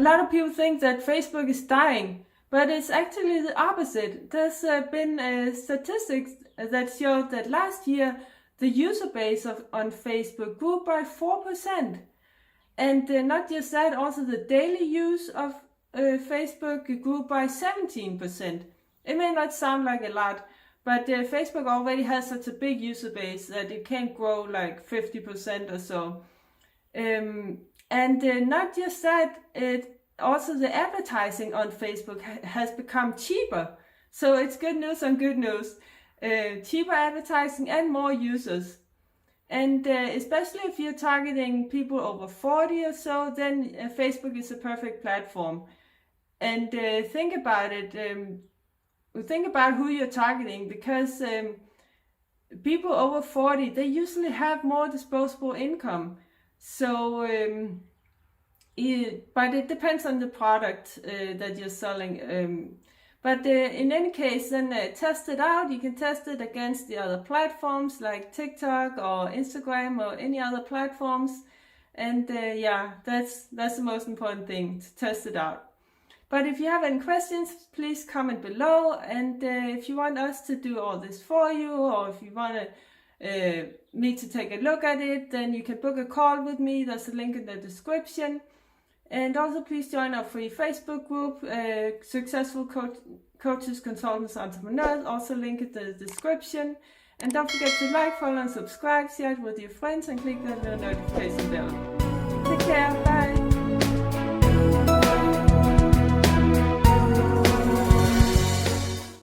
A lot of people think that Facebook is dying, but it's actually the opposite. There's been statistics that show that last year the user base on Facebook grew by 4%. And not just that, also the daily use of Facebook grew by 17%. It may not sound like a lot, but Facebook already has such a big user base that it can grow like 50% or so. And not just that, also the advertising on Facebook has become cheaper. So it's good news on good news. Cheaper advertising and more users. And especially if you're targeting people over 40 or so, then Facebook is a perfect platform. And think about it. Think about who you're targeting, because people over 40, they usually have more disposable income. So, but it depends on the product that you're selling. But in any case, then test it out. You can test it against the other platforms like TikTok or Instagram or any other platforms. And yeah, that's the most important thing, to test it out. But if you have any questions, please comment below. And if you want us to do all this for you, or if you want me to take a look at it, then you can book a call with me. There's a link in the description. And also please join our free Facebook group, Successful Coaches, Consultants, Entrepreneurs, also link in the description. And don't forget to like, follow and subscribe, share it with your friends and click the little notification bell. Take care, bye!